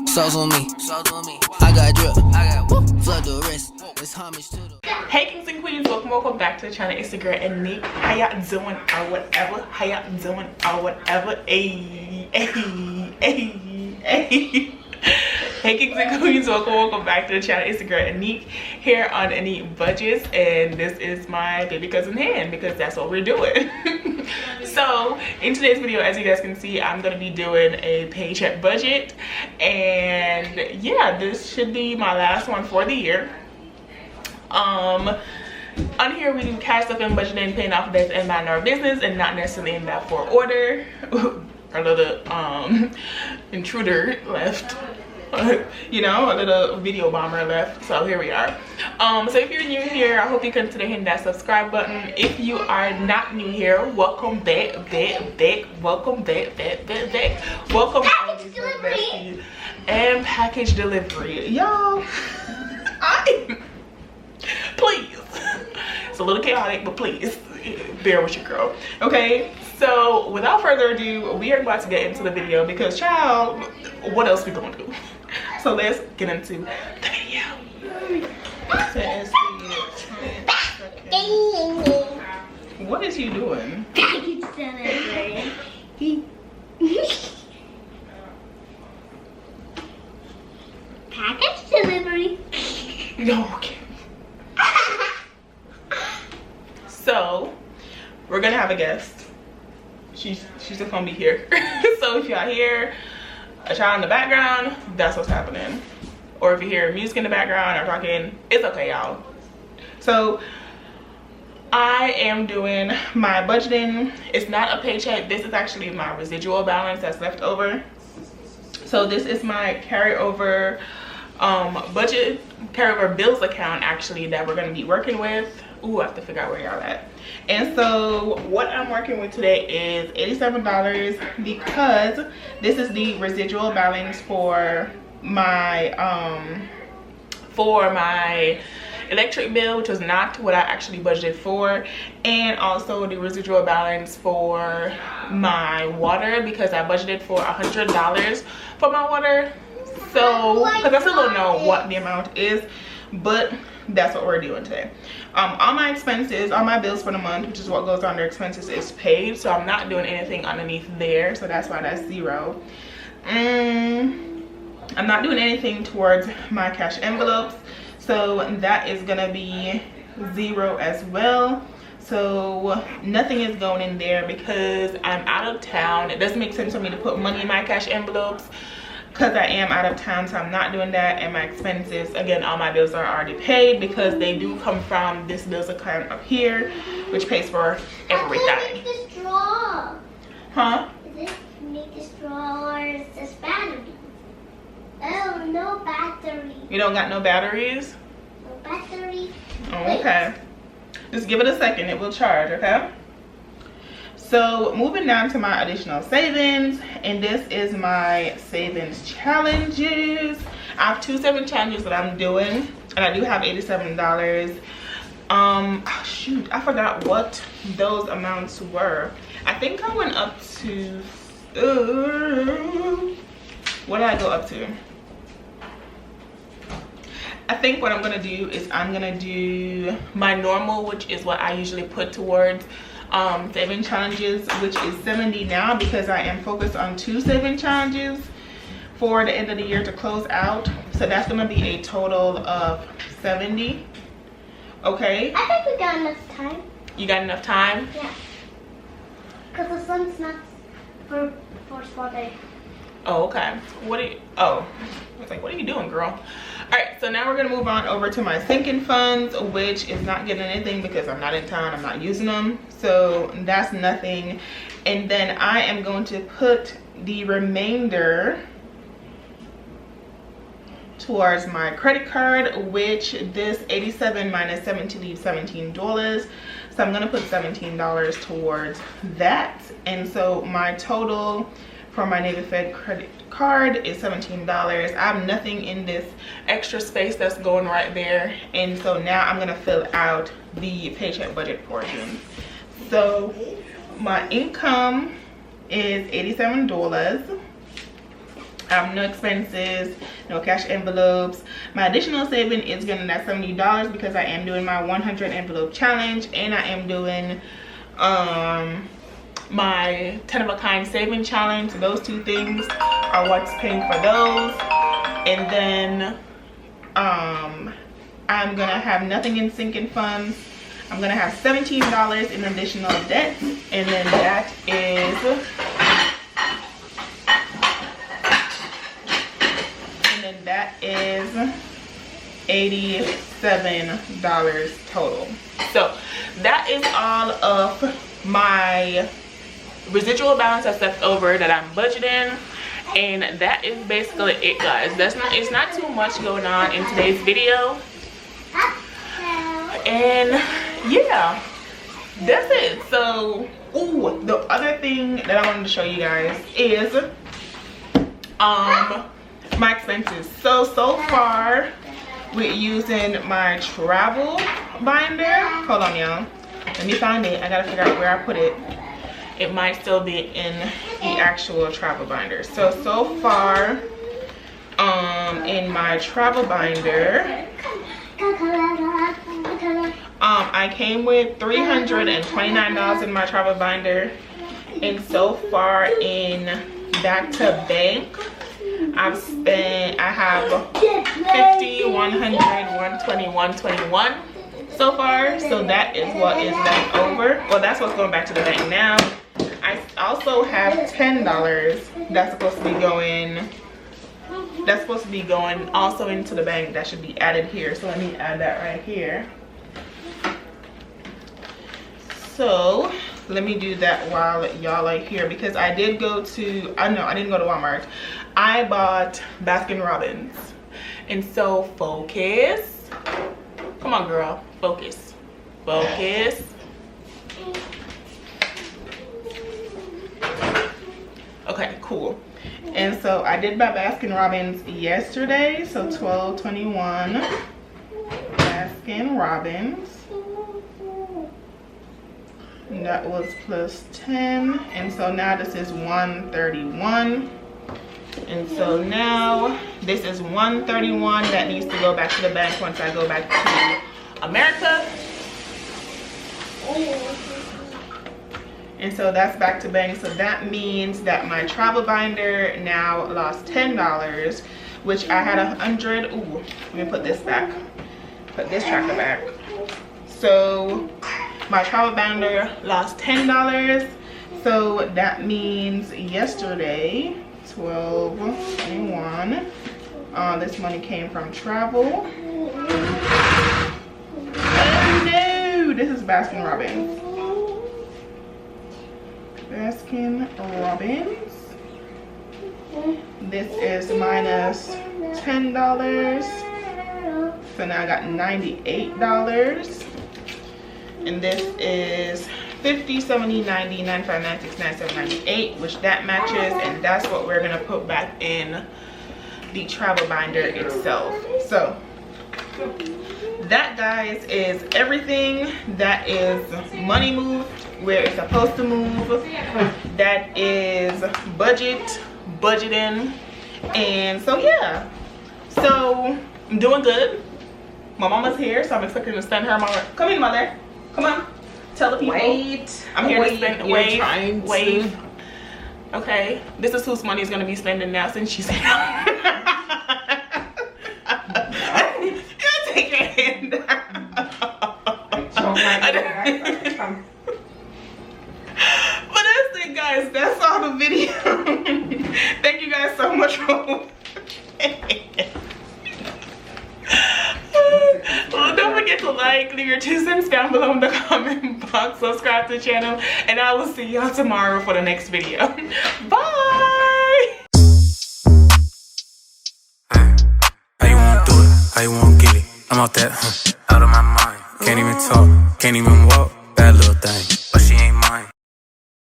Sauce on me. I got drip. Flood the wrist. It's homage to the. Hey kings and queens, welcome back to the channel. It's your girl Nick. How y'all doing or whatever? How y'all doing or whatever? Hey. Hey kings and queens, welcome back to the channel. It's your girl Anique here on Anique Budgets, and this is my baby cousin hand because that's what we're doing. So in today's video, as you guys can see, I'm gonna be doing a paycheck budget, and yeah, this should be my last one for the year. On here we do cash stuff and budgeting, paying off debts, and minding our business, and not necessarily in that for order. Our little intruder left. You know, a little video bomber left, so here we are. So if you're new here, I hope you consider hitting that subscribe button. If you are not new here, welcome back, welcome back. Welcome all these besties and package delivery, y'all. Please, it's a little chaotic, but please bear with your girl, okay? So without further ado, we are about to get into the video because, child, what else we gonna do? So let's get into the video. What is he doing? Package delivery. Package delivery. No, okay. So we're gonna have a guest. She's just gonna be here. So if y'all hear a child in the background, that's what's happening. Or if you hear music in the background or talking, it's okay, y'all. So I am doing my budgeting. It's not a paycheck. This is actually my residual balance that's left over. So this is my carryover budget, carryover bills account actually that we're gonna be working with. Ooh, I have to figure out where y'all at. And so what I'm working with today is $87 because this is the residual balance for my electric bill, which was not what I actually budgeted for, and also the residual balance for my water because I budgeted for $100 for my water. So because I still don't know what the amount is, but that's what we're doing today. All my expenses, all my bills for the month, which is what goes under expenses, is paid, so I'm not doing anything underneath there, so that's why that's zero. I'm not doing anything towards my cash envelopes, so that is gonna be zero as well. So nothing is going in there because I'm out of town. It doesn't make sense for me to put money in my cash envelopes because I am out of town, so I'm not doing that. And my expenses, again, all my bills are already paid because they do come from this bills account up here, which pays for everything. I can't make the straw. Huh? Is it make the straw or is this battery? Oh, no battery. You don't got no batteries? No battery. Oh, okay. Just give it a second, it will charge, okay? So moving down to my additional savings, and this is my savings challenges. I have 2 savings challenges that I'm doing, and I do have $87. Oh, shoot, I forgot what those amounts were. I think I went up to what did I go up to? I think what I'm gonna do is I'm gonna do my normal, which is what I usually put towards saving challenges, which is 70 now because I am focused on 2 saving challenges for the end of the year to close out. So that's gonna be a total of 70. Okay, I think we got enough time. you got enough time? Yeah. Because the sun's not for small day. Oh, okay. What are you, oh, I was like, what are you doing, girl? All right, so now we're gonna move on over to my sinking funds, which is not getting anything because I'm not in town, I'm not using them, so that's nothing. And then I am going to put the remainder towards my credit card, which this 87 minus 17 leaves $17. So I'm gonna put $17 towards that. And so my total for my Navy Fed credit card is $17. I have nothing in this extra space that's going right there. And so now I'm gonna fill out the paycheck budget portion. So my income is $87. No expenses, no cash envelopes. My additional saving is gonna be $70 because I am doing my 100 envelope challenge, and I am doing my 10 of a kind saving challenge. Those two things are what's paying for those. And then I'm gonna have nothing in sinking funds. I'm gonna have $17 in additional debt, and then that is $87 total. So that is all of my residual balance that's left over that I'm budgeting, and that is basically it, guys. It's not too much going on in today's video, and yeah, that's it. So the other thing that I wanted to show you guys is my expenses. So far with using my travel binder, hold on y'all, let me find it. I gotta figure out where I put it. It might still be in the actual travel binder. So far in my travel binder, I came with $329 in my travel binder, and so far in back to bank, I have 50, 100, 120, 121 so far. So that is what is left over. Well, that's what's going back to the bank now. I also have $10 that's supposed to be going also into the bank. That should be added here. So let me add that right here. So let me do that while y'all are here, because I did go to, I didn't go to Walmart. I bought Baskin-Robbins. And so focus. Come on, girl. Focus. Focus. Okay, cool. And so I did buy Baskin-Robbins yesterday. So $12.21 Baskin-Robbins. And that was plus 10. And so now this is $131. And so now this is $131 that needs to go back to the bank once I go back to America. And so that's back to bank. So that means that my travel binder now lost $10, which I had 100. Ooh, let me put this back. Put this tracker back. So my travel binder lost $10. So that means yesterday, 12/21, this money came from travel. Oh no, this is Baskin-Robbins. Baskin-Robbins. This is minus $10. So now I got $98. And this is 50, 70, 90, 95, 96, 97, 98, which that matches, and that's what we're gonna put back in the travel binder itself. So that, guys, is everything that is money moved where it's supposed to move. That is budgeting, and so yeah, so I'm doing good. My mama's here, so I'm expecting to spend her mama. Come in, mother. Come on. Tell the people. Wait. I'm here to spend. Wait. Okay. This is whose money is going to be spending now since she's here. You take your hand down. But that's it, guys. That's all the video. Thank you guys so much for watching. Don't forget to like, leave your 2 cents down below in the comment box, subscribe to the channel, and I will see y'all tomorrow for the next video. Bye! How you wanna do it? How you wanna get it? I'm out that, out of my mind. Can't even talk, can't even walk. Bad little thing.